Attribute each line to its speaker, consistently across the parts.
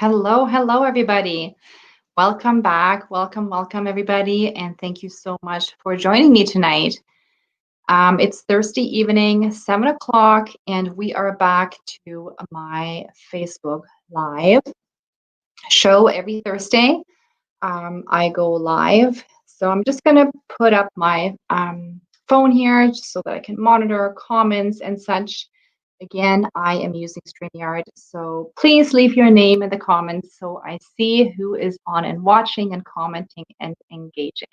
Speaker 1: Hello, hello, everybody. Welcome back. Welcome, everybody. And thank you so much for joining me tonight. It's Thursday evening, 7 o'clock, and we are back to my Facebook Live show every Thursday. I go live. So I'm just going to put up my phone here just so that I can monitor comments and such. Again, I am using StreamYard, so please leave your name in the comments so I see who is on and watching and commenting and engaging.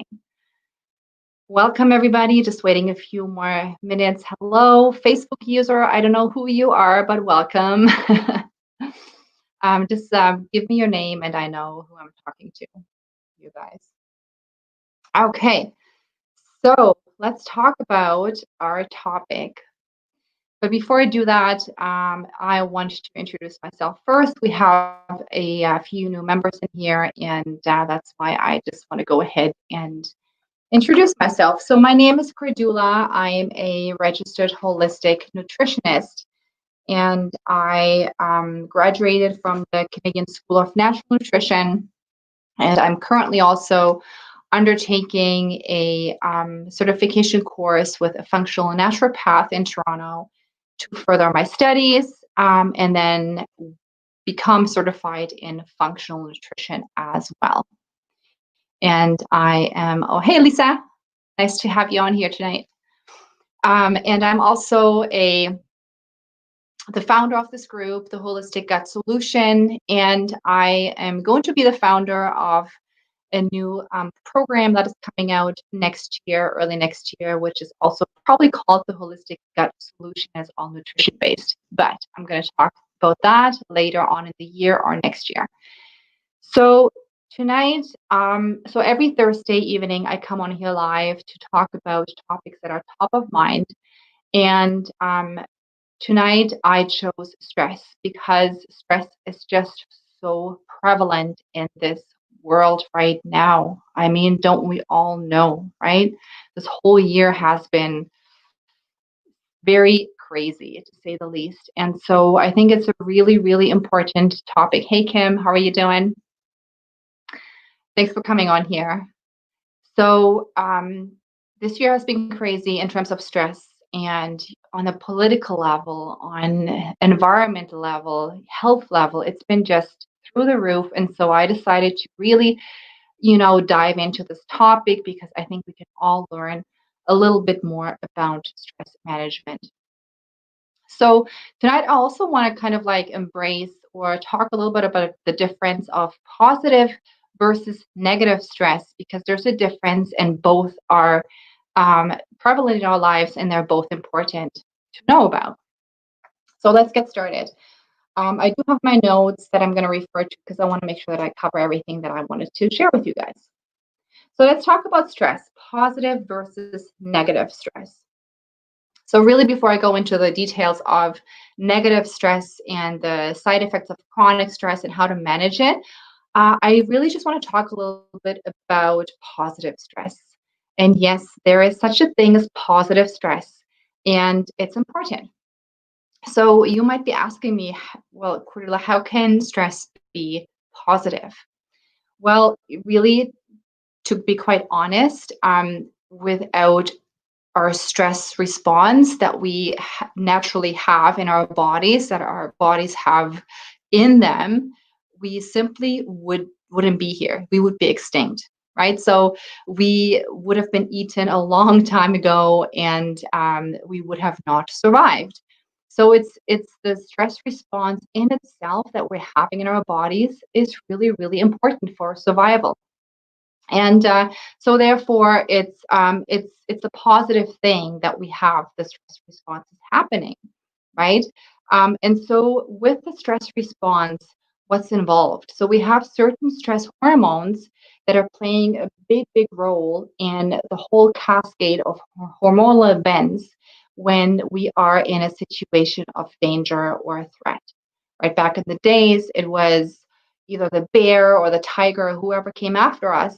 Speaker 1: Welcome, everybody. Just waiting a few more minutes. Hello, Facebook user. I don't know who you are, but welcome. Just give me your name and I know who I'm talking to, you guys. Okay, so let's talk about our topic. But before I do that, I want to introduce myself first. We have a few new members in here, and that's why I just want to go ahead and introduce myself. So my name is 𝗥𝗲𝗰𝗶𝘀. I am a registered holistic nutritionist, and I graduated from the Canadian School of Natural Nutrition, and I'm currently also undertaking a certification course with a functional naturopath in Toronto to further my studies and then become certified in functional nutrition as well. And I am, oh, hey, Lisa, nice to have you on here tonight. And I'm also the founder of this group, the Holistic Gut Solution, and I am going to be the founder of a new program that is coming out next year, early next year, which is also probably called the Holistic Gut Solution, as all nutrition based. But I'm going to talk about that later on in the year or next year. So tonight, so every Thursday evening, I come on here live to talk about topics that are top of mind. And tonight I chose stress because stress is just so prevalent in this world right now. I mean, don't we all know, right? This whole year has been very crazy, to say the least. And so I think it's a really, really important topic. Hey, Kim, how are you doing? Thanks for coming on here. So this year has been crazy in terms of stress, and on a political level, on environmental level, health level, it's been just through the roof. And so I decided to really, dive into this topic because I think we can all learn a little bit more about stress management. So tonight I also want to kind of like embrace or talk a little bit about the difference of positive versus negative stress, because there's a difference and both are prevalent in our lives and they're both important to know about. So let's get started. I do have my notes that I'm going to refer to because I want to make sure that I cover everything that I wanted to share with you guys. So let's talk about stress, positive versus negative stress. So really, before I go into the details of negative stress and the side effects of chronic stress and how to manage it, I really just want to talk a little bit about positive stress. And yes, there is such a thing as positive stress, and it's important. So you might be asking me, well, 𝗥𝗲𝗰𝗶𝘀, how can stress be positive? Well, really, to be quite honest, without our stress response that we naturally have in our bodies, that our bodies have in them, we simply wouldn't be here. We would be extinct, right? So we would have been eaten a long time ago, and we would have not survived. So it's the stress response in itself that we're having in our bodies is really, really important for survival. And so therefore, it's a positive thing that we have the stress response is happening, right? And so with the stress response, what's involved? So we have certain stress hormones that are playing a big, big role in the whole cascade of hormonal events when we are in a situation of danger or a threat, right? Back in the days, it was either the bear or the tiger, whoever came after us.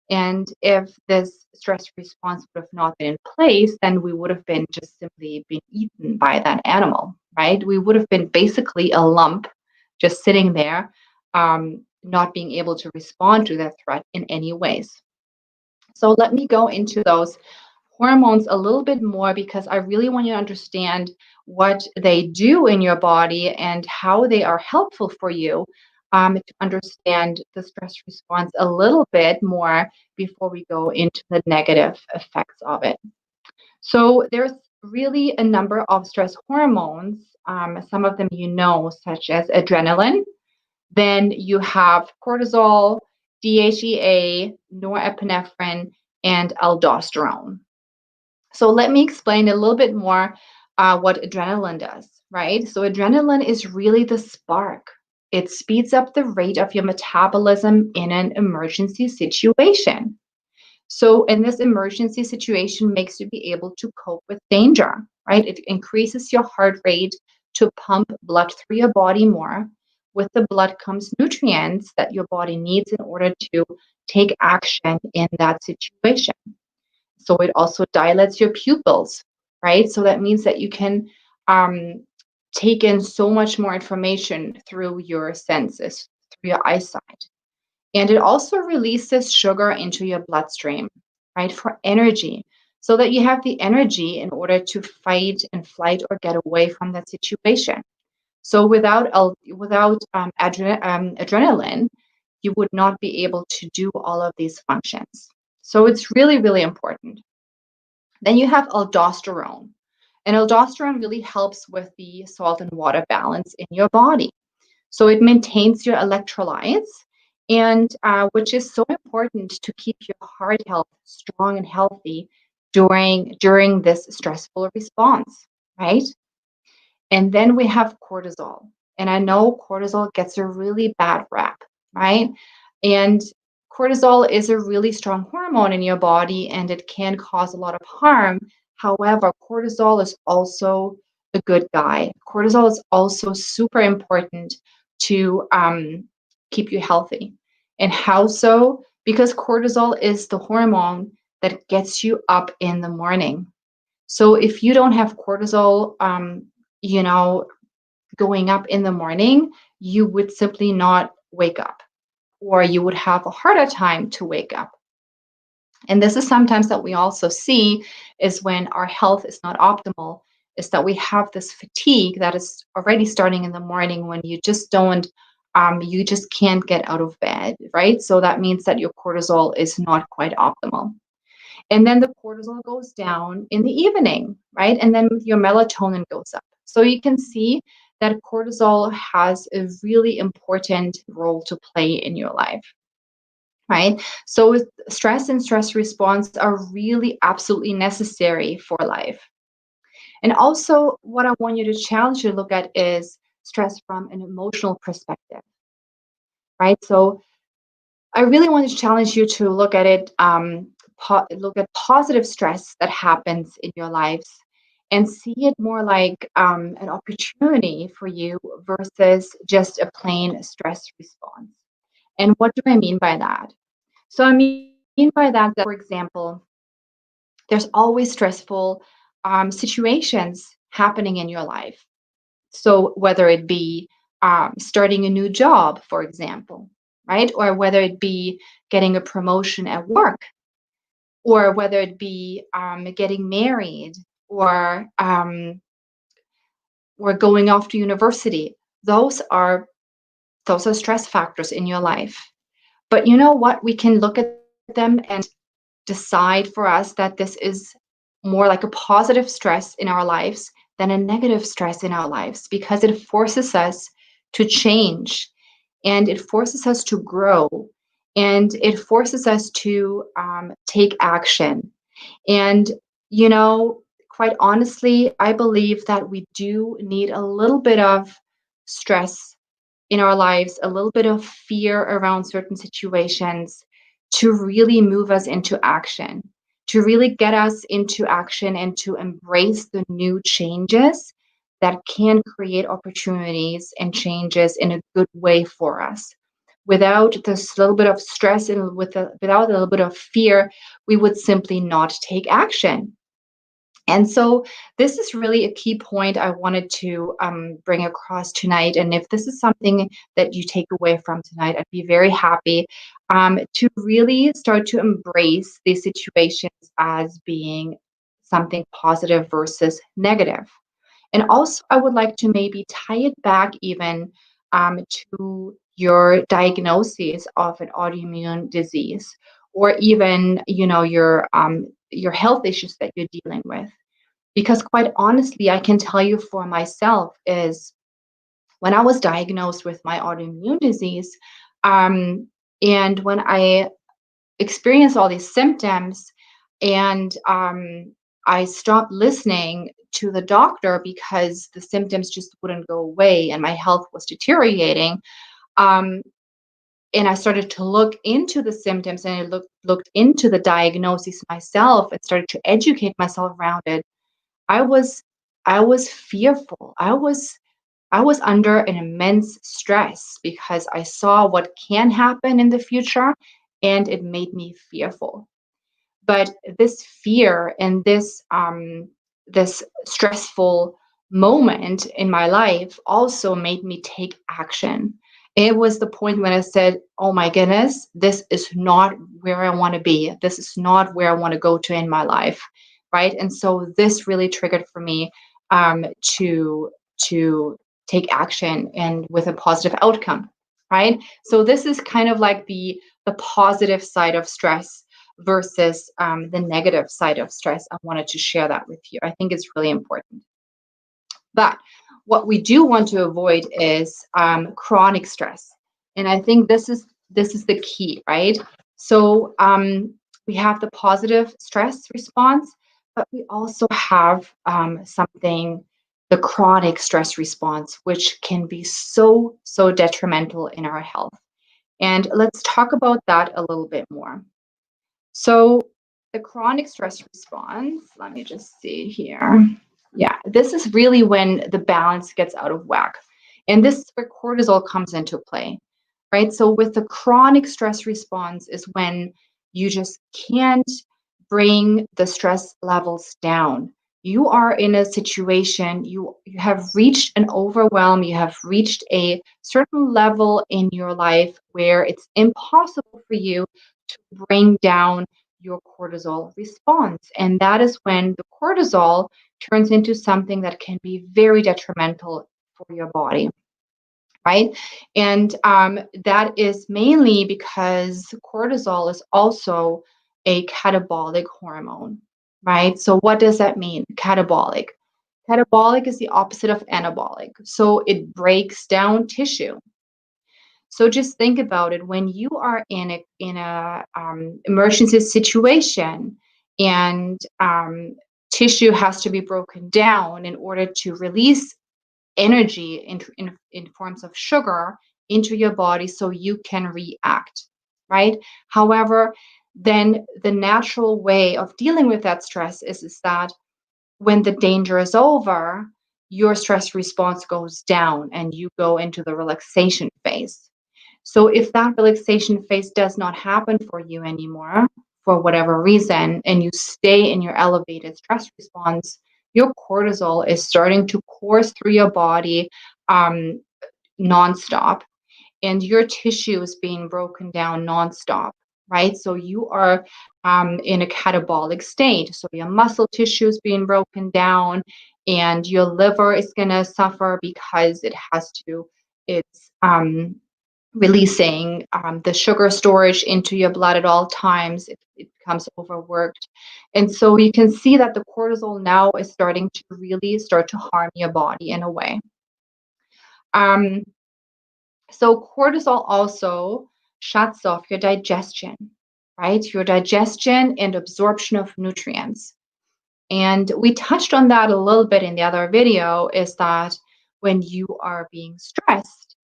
Speaker 1: And if this stress response would have not been in place, then we would have been just simply been eaten by that animal, right? We would have been basically a lump just sitting there not being able to respond to that threat in any ways. So let me go into those hormones a little bit more, because I really want you to understand what they do in your body and how they are helpful for you, to understand the stress response a little bit more before we go into the negative effects of it. So there's really a number of stress hormones, some of them such as adrenaline. Then you have cortisol, DHEA, norepinephrine, and aldosterone. So let me explain a little bit more what adrenaline does, right? So adrenaline is really the spark. It speeds up the rate of your metabolism in an emergency situation. So in this emergency situation, makes you be able to cope with danger, right? It increases your heart rate to pump blood through your body more. With the blood comes nutrients that your body needs in order to take action in that situation. So it also dilates your pupils, right? So that means that you can take in so much more information through your senses, through your eyesight. And it also releases sugar into your bloodstream, right, for energy, so that you have the energy in order to fight and flight or get away from that situation. So without adrenaline, you would not be able to do all of these functions. So it's really, really important. Then you have aldosterone. And aldosterone really helps with the salt and water balance in your body. So it maintains your electrolytes, and which is so important to keep your heart health strong and healthy during this stressful response, right? And then we have cortisol. And I know cortisol gets a really bad rap, right? And cortisol is a really strong hormone in your body, and it can cause a lot of harm. However, cortisol is also a good guy. Cortisol is also super important to keep you healthy. And how so? Because cortisol is the hormone that gets you up in the morning. So if you don't have cortisol, going up in the morning, you would simply not wake up, or you would have a harder time to wake up. And this is sometimes that we also see is when our health is not optimal, is that we have this fatigue that is already starting in the morning when you just you just can't get out of bed, right? So that means that your cortisol is not quite optimal. And then the cortisol goes down in the evening, right? And then your melatonin goes up. So you can see that cortisol has a really important role to play in your life, right? So stress and stress response are really absolutely necessary for life. And also what I want you to challenge you to look at is stress from an emotional perspective, right? So I really want to challenge you to look at it, look at positive stress that happens in your lives and see it more like an opportunity for you versus just a plain stress response. And what do I mean by that? So I mean by that, for example, there's always stressful situations happening in your life. So whether it be starting a new job, for example, right? Or whether it be getting a promotion at work, or whether it be getting married, or going off to university. Those are stress factors in your life. But you know what? We can look at them and decide for us that this is more like a positive stress in our lives than a negative stress in our lives, because it forces us to change, and it forces us to grow, and it forces us to take action. And, quite honestly, I believe that we do need a little bit of stress in our lives, a little bit of fear around certain situations to really move us into action, to really get us into action and to embrace the new changes that can create opportunities and changes in a good way for us. Without this little bit of stress and without a little bit of fear, we would simply not take action. And so this is really a key point I wanted to bring across tonight. And if this is something that you take away from tonight, I'd be very happy to really start to embrace these situations as being something positive versus negative. And also, I would like to maybe tie it back even to your diagnosis of an autoimmune disease, or even, your health issues that you're dealing with. Because quite honestly, I can tell you for myself is when I was diagnosed with my autoimmune disease, um, and when I experienced all these symptoms, and I stopped listening to the doctor because the symptoms just wouldn't go away and my health was deteriorating. Um, and I started to look into the symptoms, and I looked into the diagnosis myself and started to educate myself around it. I was I was fearful. I was under an immense stress because I saw what can happen in the future, and it made me fearful. But this fear and this stressful moment in my life also made me take action. It was the point when I said, "Oh my goodness, this is not where I want to be. This is not where I want to go to in my life." Right? And so this really triggered for me to take action and with a positive outcome. Right? So this is kind of like the positive side of stress versus the negative side of stress. I wanted to share that with you. I think it's really important. But what we do want to avoid is chronic stress, and I think this is the key, right? So we have the positive stress response, but we also have the chronic stress response, which can be so detrimental in our health. And let's talk about that a little bit more. So the chronic stress response, let me just see here. Yeah, this is really when the balance gets out of whack. And this is where cortisol comes into play, right? So with the chronic stress response is when you just can't bring the stress levels down. You are in a situation, you have reached an overwhelm, you have reached a certain level in your life where it's impossible for you to bring down your cortisol response. And that is when the cortisol turns into something that can be very detrimental for your body, right? And that is mainly because cortisol is also a catabolic hormone, right? So what does that mean? Catabolic. Catabolic is the opposite of anabolic. So it breaks down tissue. So just think about it when you are in a emergency situation, and tissue has to be broken down in order to release energy in forms of sugar into your body so you can react, right? However, then the natural way of dealing with that stress is that when the danger is over, your stress response goes down and you go into the relaxation phase. So if that relaxation phase does not happen for you anymore, for whatever reason, and you stay in your elevated stress response, your cortisol is starting to course through your body um, nonstop, and your tissue is being broken down nonstop, right? So you are in a catabolic state. So your muscle tissue is being broken down, and your liver is going to suffer because it's releasing the sugar storage into your blood at all times. It becomes overworked. And so you can see that the cortisol now is starting to really start to harm your body in a way. Um, so cortisol also shuts off your digestion, right? Your digestion and absorption of nutrients. And we touched on that a little bit in the other video, is that when you are being stressed,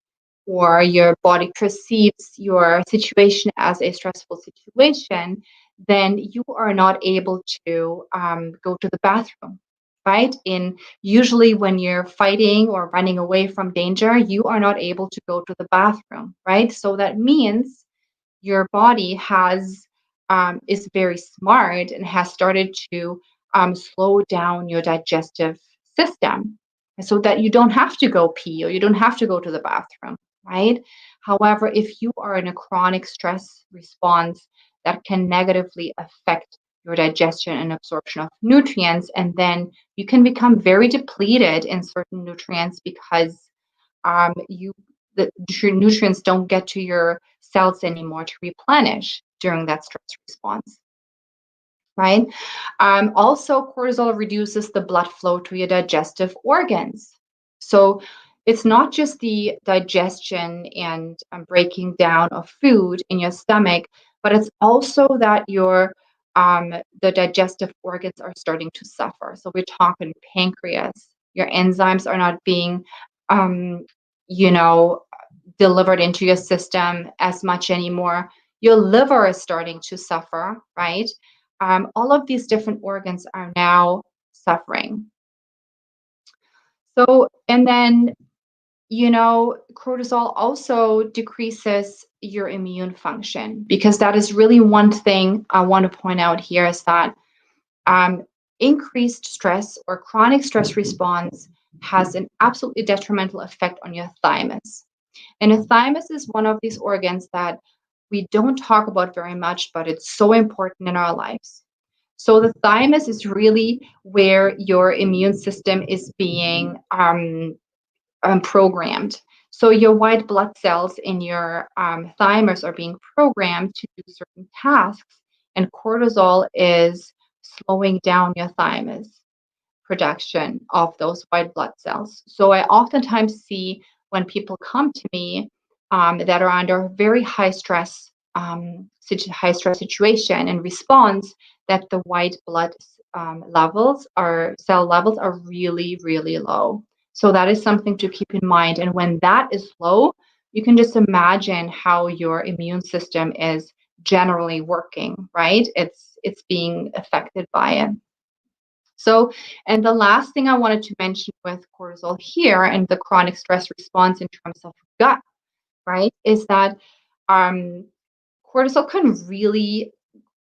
Speaker 1: or your body perceives your situation as a stressful situation, then you are not able to go to the bathroom, right? And usually when you're fighting or running away from danger, you are not able to go to the bathroom, right? So that means your body is very smart and has started to slow down your digestive system so that you don't have to go pee or you don't have to go to the bathroom, right? However, if you are in a chronic stress response, that can negatively affect your digestion and absorption of nutrients, and then you can become very depleted in certain nutrients because the nutrients don't get to your cells anymore to replenish during that stress response, right? Also, cortisol reduces the blood flow to your digestive organs. So it's not just the digestion and breaking down of food in your stomach, but it's also that the digestive organs are starting to suffer. So we're talking pancreas. Your enzymes are not being, you know, delivered into your system as much anymore. Your liver is starting to suffer, right? All of these different organs are now suffering. So, and then, cortisol also decreases your immune function, because that is really one thing I want to point out here is that increased stress or chronic stress response has an absolutely detrimental effect on your thymus. And the thymus is one of these organs that we don't talk about very much, but it's so important in our lives. So the thymus is really where your immune system is being programmed. So your white blood cells in your thymus are being programmed to do certain tasks, and cortisol is slowing down your thymus production of those white blood cells. So I oftentimes see when people come to me that are under very high stress situation and response, that the white blood cell levels are really, really low. So that is something to keep in mind. And when that is low, you can just imagine how your immune system is generally working, right? It's being affected by it. So, and the last thing I wanted to mention with cortisol here and the chronic stress response in terms of gut, right, is that cortisol can really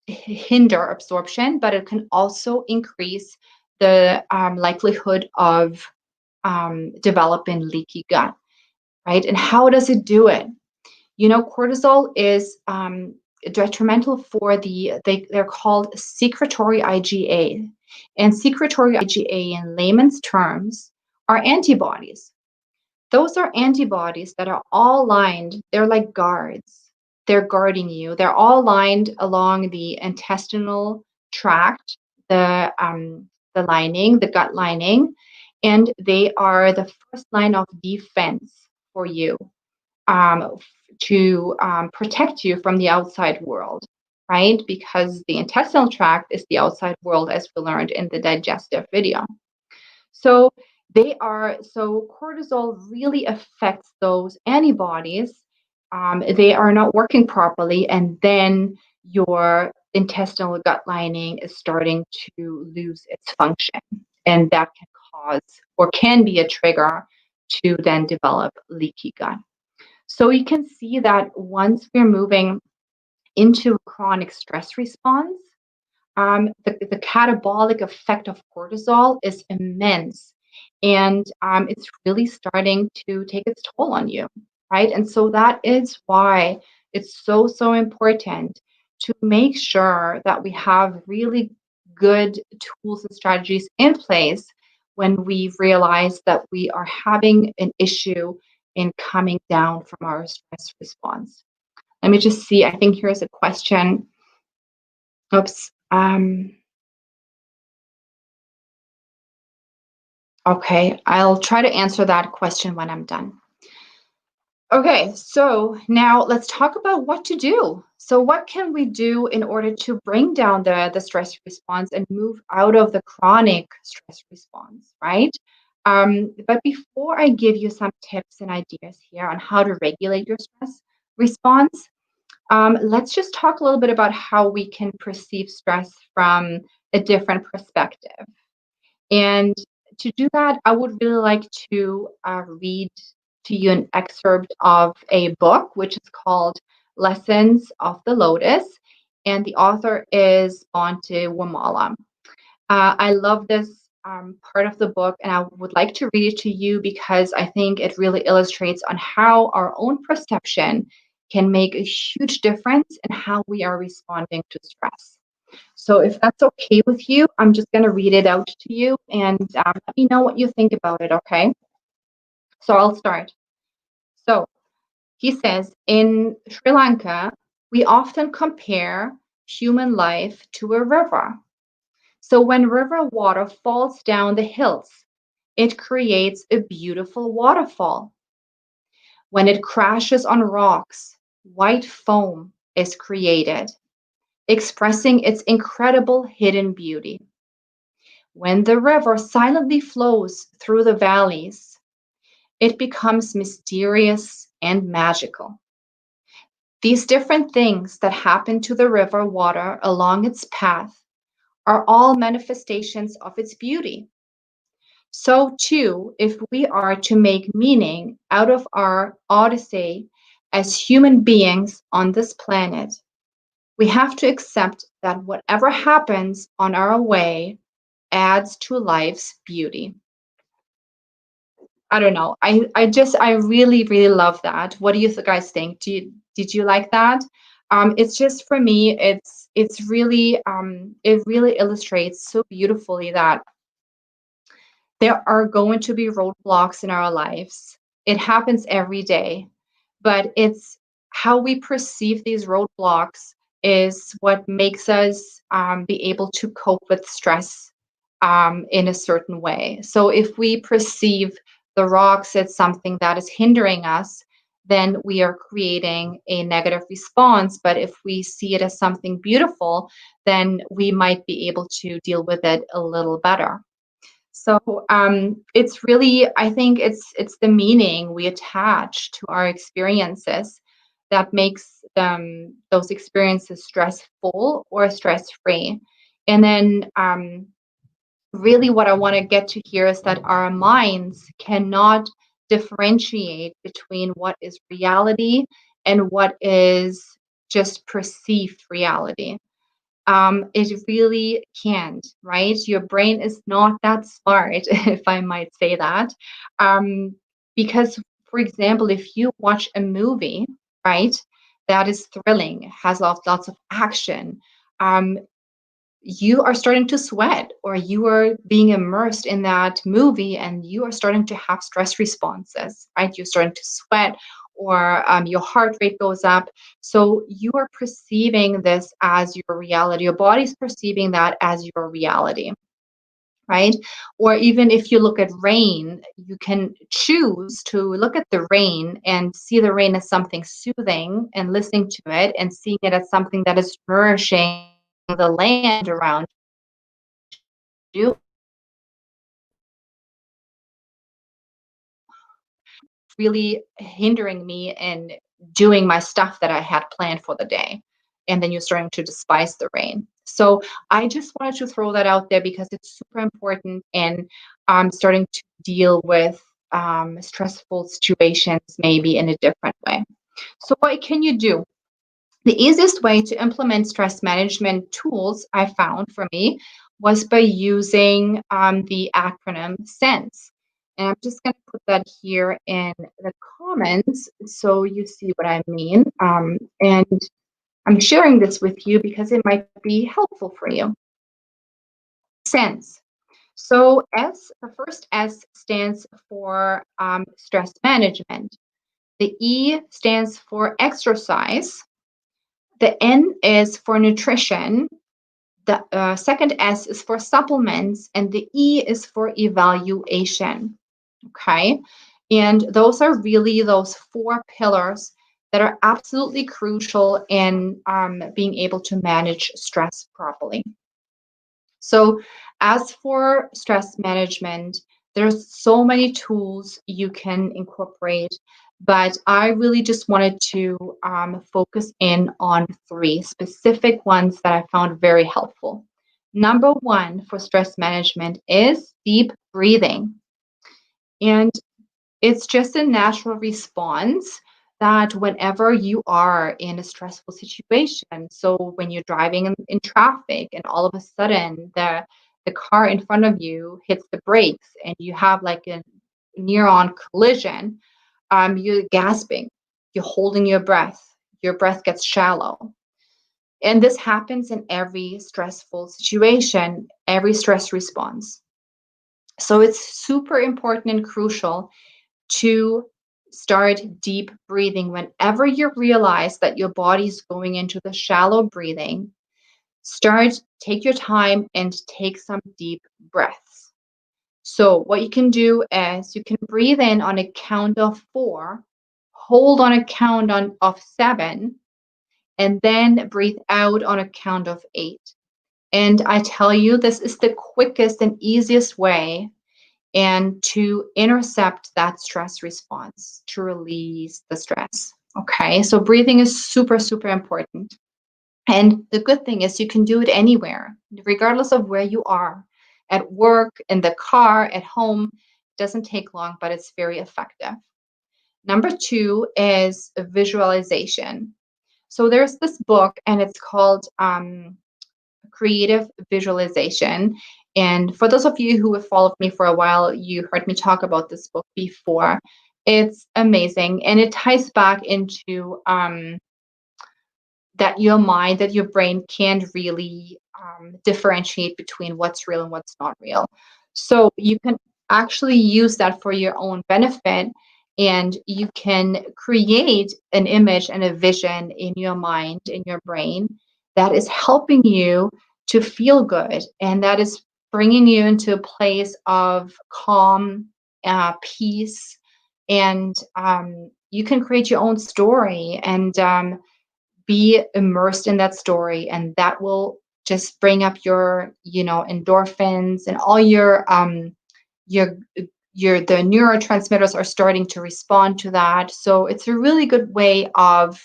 Speaker 1: hinder absorption, but it can also increase the likelihood of developing leaky gut, right? And how does it do it? Cortisol is detrimental for they're called secretory IgA. And secretory IgA in layman's terms are antibodies. Those are antibodies that are all lined, they're like guards. They're guarding you. They're all lined along the intestinal tract, the lining, the gut lining, and they are the first line of defense for you to protect you from the outside world, right? Because the intestinal tract is the outside world, as we learned in the digestive video. So cortisol really affects those antibodies. They are not working properly, and then your intestinal gut lining is starting to lose its function, and that can cause or can be a trigger to then develop leaky gut. So you can see that once we're moving into chronic stress response, the catabolic effect of cortisol is immense, and it's really starting to take its toll on you, right? And so that is why it's so, so important to make sure that we have really good tools and strategies in place when we realize that we are having an issue in coming down from our stress response. Let me just see. I think here's a question. Oops. Okay, I'll try to answer that question when I'm done. Okay, so now let's talk about what to do. So what can we do in order to bring down the stress response and move out of the chronic stress response, right? But before I give you some tips and ideas here on how to regulate your stress response, let's just talk a little bit about how we can perceive stress from a different perspective. And to do that, I would really like to read to you an excerpt of a book, which is called Lessons of the Lotus, and the author is 𝗤𝗏𝗰𝘁. I love this part of the book, and I would like to read it to you because I think it really illustrates on how our own perception can make a huge difference in how we are responding to stress. So if that's okay with you, I'm just going to read it out to you and let me know what you think about it, okay? So I'll start. So he says, in Sri Lanka, we often compare human life to a river. So when river water falls down the hills, it creates a beautiful waterfall. When it crashes on rocks, white foam is created, expressing its incredible hidden beauty. When the river silently flows through the valleys, it becomes mysterious and magical. These different things that happen to the river water along its path are all manifestations of its beauty. So too, if we are to make meaning out of our odyssey as human beings on this planet, we have to accept that whatever happens on our way adds to life's beauty. I don't know. I really, really love that. What do you guys think? Did you like that? It's just for me, it's really it really illustrates so beautifully that there are going to be roadblocks in our lives. It happens every day, but it's how we perceive these roadblocks is what makes us be able to cope with stress in a certain way. So if we perceive the rocks as something that is hindering us, then we are creating a negative response. But if we see it as something beautiful, then we might be able to deal with it a little better. So it's really, I think it's the meaning we attach to our experiences that makes those experiences stressful or stress-free. And then really what I want to get to here is that our minds cannot differentiate between what is reality and what is just perceived reality. It really can't, right? Your brain is not that smart, if I might say that. Because, for example, if you watch a movie, right, that is thrilling, has lots of action, you are starting to sweat, or you are being immersed in that movie and you are starting to have stress responses, right? You're starting to sweat, or your heart rate goes up. So you are perceiving this as your reality. Your body's perceiving that as your reality, right? Or even if you look at rain, you can choose to look at the rain and see the rain as something soothing and listening to it and seeing it as something that is nourishing the land around you, really hindering me in doing my stuff that I had planned for the day. And then you're starting to despise the rain. So I just wanted to throw that out there because it's super important, and I'm starting to deal with stressful situations maybe in a different way. So what can you do? The easiest way to implement stress management tools I found for me was by using the acronym SENSE. And I'm just going to put that here in the comments so you see what I mean. And I'm sharing this with you because it might be helpful for you. SENSE. So the first S stands for stress management. The E stands for exercise. The N is for nutrition, the second S is for supplements, and the E is for evaluation, okay? And those are really those four pillars that are absolutely crucial in being able to manage stress properly. So as for stress management, there's so many tools you can incorporate, but I really just wanted to focus in on three specific ones that I found very helpful. Number one for stress management is deep breathing. And it's just a natural response that whenever you are in a stressful situation, so when you're driving in traffic and all of a sudden the car in front of you hits the brakes and you have like a near-on collision, you're gasping, you're holding your breath gets shallow. And this happens in every stressful situation, every stress response. So it's super important and crucial to start deep breathing whenever you realize that your body's going into the shallow breathing. Take your time and take some deep breaths. So what you can do is you can breathe in on a count of 4, hold on a count of 7, and then breathe out on a count of 8. And I tell you, this is the quickest and easiest way and to intercept that stress response, to release the stress. Okay, so breathing is super, super important. And the good thing is you can do it anywhere, regardless of where you are, at work, in the car, at home. It doesn't take long, but it's very effective. Number 2 is visualization. So there's this book, and it's called Creative Visualization. And for those of you who have followed me for a while, you heard me talk about this book before. It's amazing, and it ties back into that your brain can't really differentiate between what's real and what's not real. So you can actually use that for your own benefit, and you can create an image and a vision in your mind, in your brain, that is helping you to feel good, and that is bringing you into a place of calm, peace, and you can create your own story and be immersed in that story, and that will just bring up your, endorphins, and all the neurotransmitters are starting to respond to that. So it's a really good way of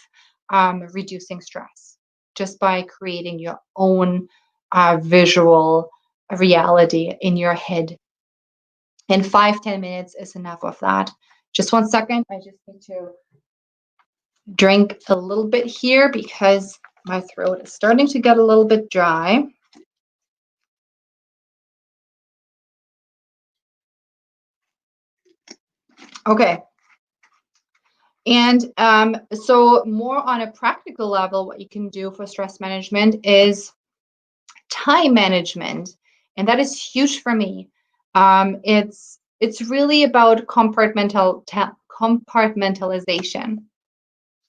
Speaker 1: reducing stress just by creating your own visual reality in your head. And 5-10 minutes is enough of that. Just 1 second. I just need to drink a little bit here because my throat is starting to get a little bit dry. Okay. And so more on a practical level, what you can do for stress management is time management. And that is huge for me. It's really about compartmentalization.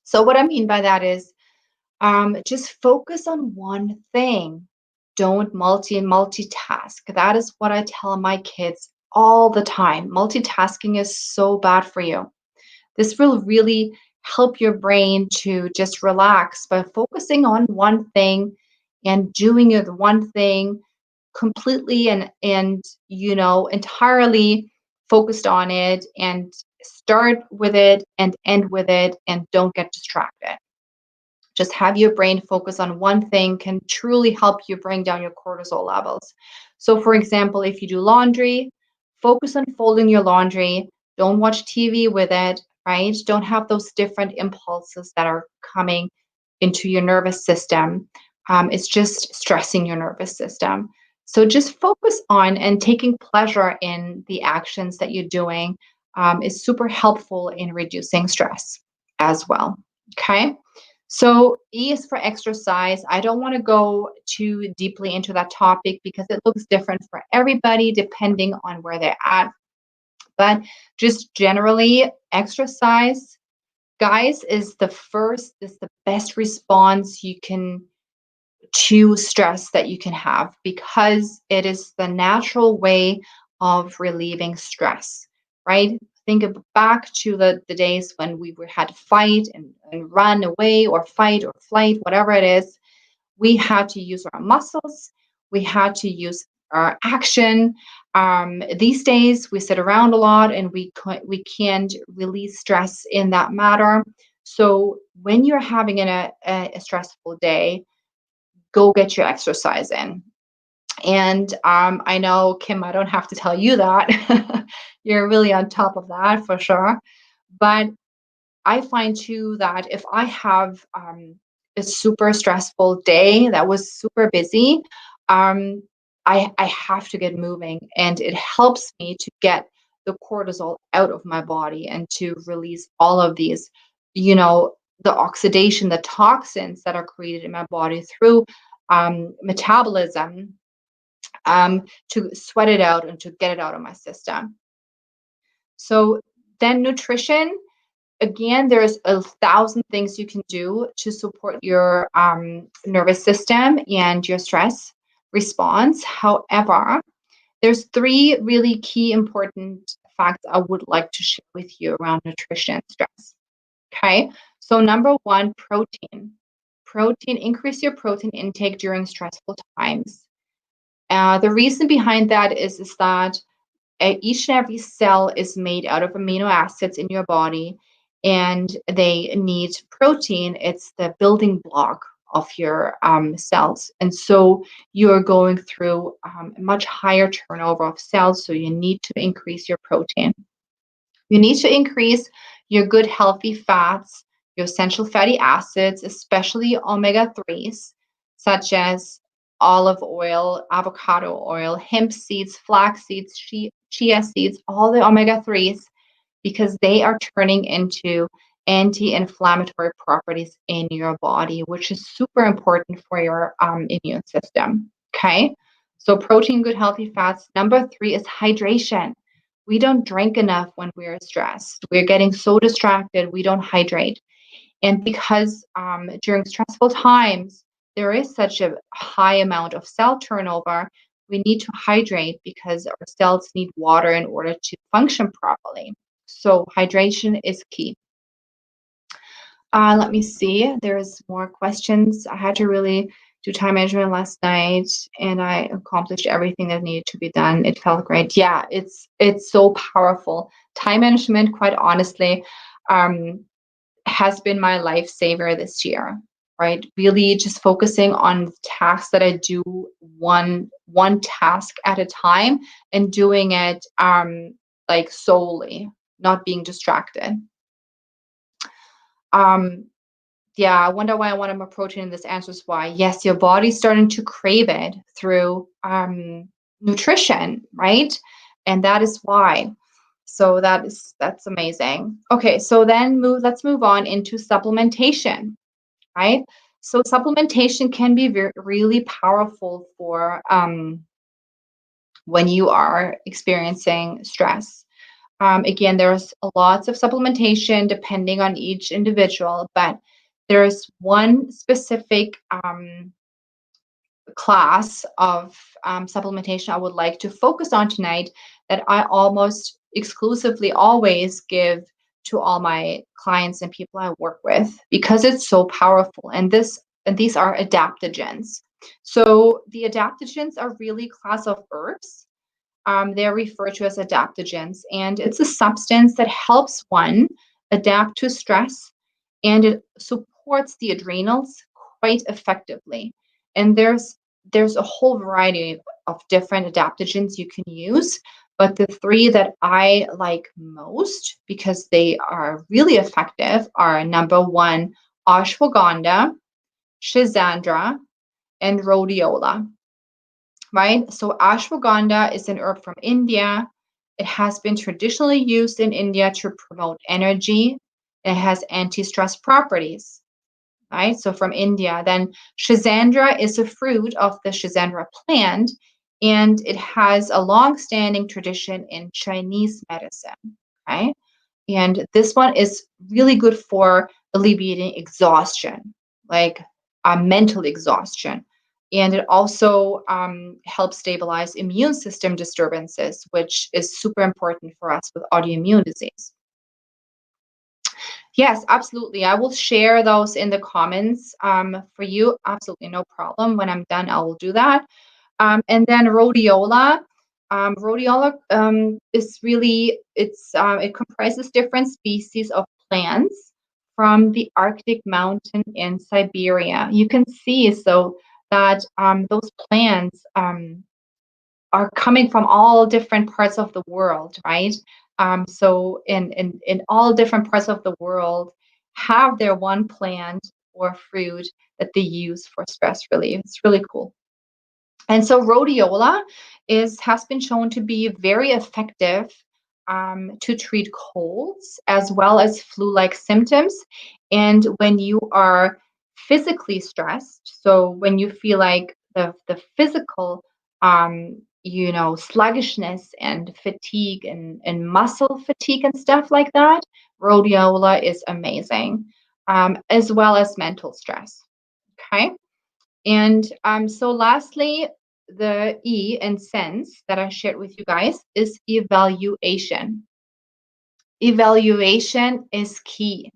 Speaker 1: So what I mean by that is just focus on one thing. Don't multitask. That is what I tell my kids all the time. Multitasking is so bad for you. This will really help your brain to just relax by focusing on one thing and doing it one thing completely and entirely focused on it, and start with it and end with it, and don't get distracted. Just have your brain focus on one thing can truly help you bring down your cortisol levels. So for example, if you do laundry, focus on folding your laundry. Don't watch TV with it, right? Don't have those different impulses that are coming into your nervous system. It's just stressing your nervous system. So just focus on and taking pleasure in the actions that you're doing is super helpful in reducing stress as well. Okay. So E is for exercise. I don't want to go too deeply into that topic because it looks different for everybody depending on where they're at. But just generally, exercise, guys, is the best response you can to stress that you can have, because it is the natural way of relieving stress, right? Think back to the days when we had to fight and run away, or fight or flight, whatever it is. We had to use our muscles. We had to use our action. These days, we sit around a lot and we can't release stress in that matter. So when you're having a stressful day, go get your exercise in. And I know, Kim, I don't have to tell you that. You're really on top of that for sure. But I find too that if I have a super stressful day that was super busy, I I have to get moving, and it helps me to get the cortisol out of my body and to release all of these, the oxidation, the toxins that are created in my body through metabolism, to sweat it out and to get it out of my system. So then nutrition, again, there's 1,000 things you can do to support your nervous system and your stress response. However, there's 3 really key important facts I would like to share with you around nutrition and stress. Okay, so number 1, protein. Protein, increase your protein intake during stressful times. The reason behind that is that each and every cell is made out of amino acids in your body, and they need protein. It's the building block of your cells. And so you're going through a much higher turnover of cells, so you need to increase your protein. You need to increase your good healthy fats, your essential fatty acids, especially omega-3s, such as olive oil, avocado oil, hemp seeds, flax seeds, chia seeds, all the omega-3s, because they are turning into anti-inflammatory properties in your body, which is super important for your immune system. Okay, so protein, good healthy fats. Number 3 is hydration. We don't drink enough when we're stressed. We're getting so distracted, we don't hydrate. And because during stressful times, there is such a high amount of cell turnover, we need to hydrate because our cells need water in order to function properly. So hydration is key. Let me see. There's more questions. I had to really do time management last night, and I accomplished everything that needed to be done. It felt great. Yeah, it's so powerful. Time management, quite honestly, has been my lifesaver this year, right? Really just focusing on tasks that I do one task at a time and doing it like solely, not being distracted. Yeah, I wonder why I want more protein, and this answers why. Yes, your body's starting to crave it through nutrition, right? And that is why. So that's amazing. Okay, so then let's move on into supplementation, right? So supplementation can be really powerful for when you are experiencing stress. Again, there's lots of supplementation depending on each individual, but there's one specific class of supplementation I would like to focus on tonight that I almost exclusively always give to all my clients and people I work with because it's so powerful. And these are adaptogens. So the adaptogens are really a class of herbs. They're referred to as adaptogens, and it's a substance that helps one adapt to stress, and it supports the adrenals quite effectively. And there's a whole variety of different adaptogens you can use, but the 3 that I like most because they are really effective are number 1, ashwagandha, schisandra, and rhodiola. Right? So ashwagandha is an herb from India. It has been traditionally used in India to promote energy. It has anti-stress properties, right? So from India. Then schisandra is a fruit of the schisandra plant, and it has a long-standing tradition in Chinese medicine, right? And this one is really good for alleviating exhaustion, like mental exhaustion. And it also helps stabilize immune system disturbances, which is super important for us with autoimmune disease. Yes, absolutely. I will share those in the comments for you. Absolutely no problem. When I'm done, I will do that. And then rhodiola. Rhodiola is really, it comprises different species of plants from the Arctic mountain in Siberia. You can see so that those plants are coming from all different parts of the world, right? So in all different parts of the world have their one plant or fruit that they use for stress relief. It's really cool. And so rhodiola has been shown to be very effective to treat colds as well as flu-like symptoms. And when you are physically stressed, so when you feel like the physical, sluggishness and fatigue and muscle fatigue and stuff like that, rhodiola is amazing, as well as mental stress. Okay. And so lastly, the E in sense that I shared with you guys is evaluation. Evaluation is key.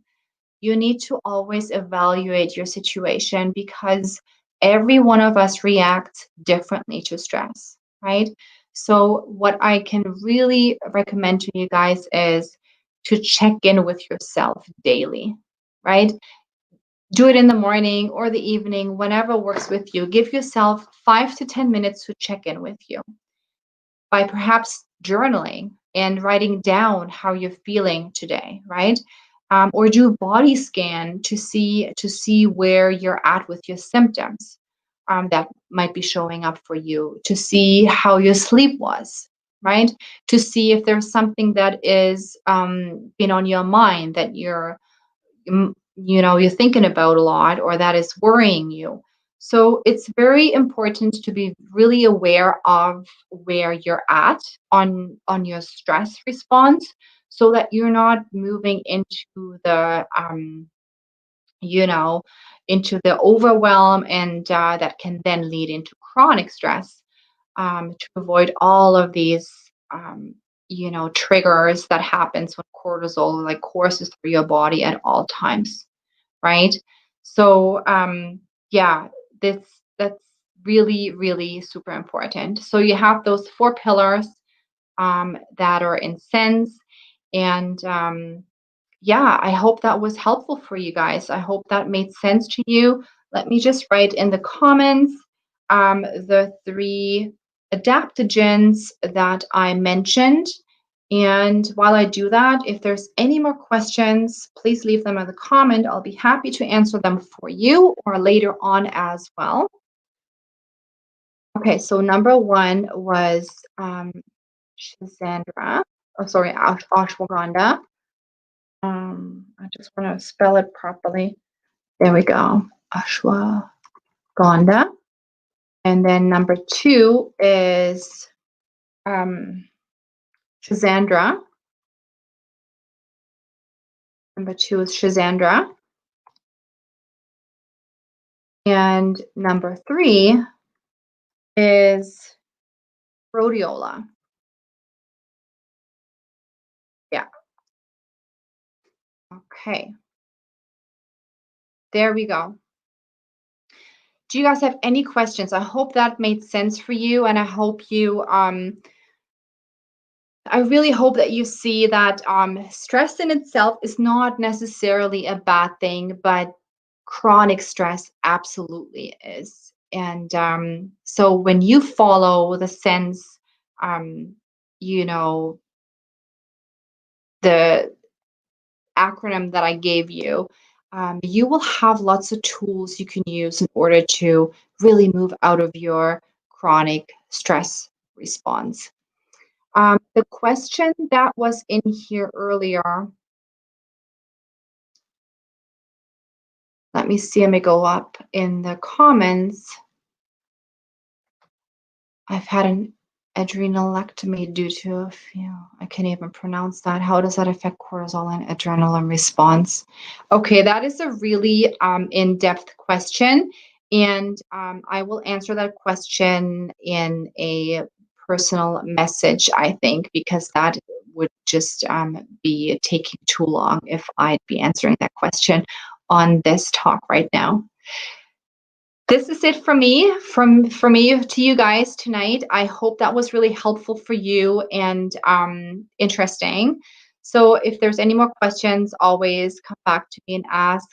Speaker 1: You need to always evaluate your situation because every one of us reacts differently to stress, right? So what I can really recommend to you guys is to check in with yourself daily, right? Do it in the morning or the evening, whenever works with you. Give yourself 5 to 10 minutes to check in with you by perhaps journaling and writing down how you're feeling today, right? Or do a body scan to see where you're at with your symptoms that might be showing up for you, to see how your sleep was, right? To see if there's something that is been on your mind that you're thinking about a lot or that is worrying you. So it's very important to be really aware of where you're at on your stress response so that you're not moving into the into the overwhelm, and that can then lead into chronic stress, to avoid all of these triggers that happens when cortisol like courses through your body at all times, right? So yeah, that's really, really super important. So you have those 4 pillars that are in sense. And yeah, I hope that was helpful for you guys. I hope that made sense to you. Let me just write in the comments the 3 adaptogens that I mentioned. And while I do that, if there's any more questions, please leave them in the comment. I'll be happy to answer them for you or later on as well. Okay, so number 1 was 𝗧𝗵𝘁. Oh, sorry, ashwagandha. I just want to spell it properly. There we go. Ashwagandha. And then number 2 is 𝗧𝗵𝘁. Number 2 is 𝗧𝗵𝘁. And number 3 is rhodiola. Yeah. Okay. There we go. Do you guys have any questions? I hope that made sense for you, and I hope you I really hope that you see that stress in itself is not necessarily a bad thing, but chronic stress absolutely is. And so when you follow the sense, the acronym that I gave you, you will have lots of tools you can use in order to really move out of your chronic stress response. The question that was in here earlier, let me see, let me go up in the comments. I've had an adrenalectomy due to a few, I can't even pronounce that. How does that affect cortisol and adrenaline response? Okay, that is a really in-depth question. And I will answer that question in a personal message, I think, because that would just be taking too long if I'd be answering that question on this talk right now. This is it from me, to you guys tonight. I hope that was really helpful for you and interesting. So if there's any more questions, always come back to me and ask.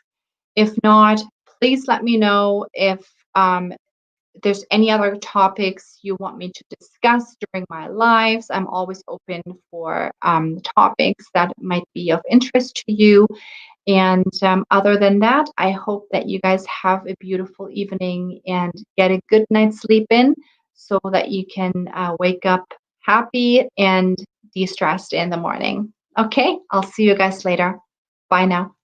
Speaker 1: If not, please let me know if there's any other topics you want me to discuss during my lives. I'm always open for topics that might be of interest to you. And other than that, I hope that you guys have a beautiful evening and get a good night's sleep in so that you can wake up happy and de-stressed in the morning. Okay, I'll see you guys later. Bye now.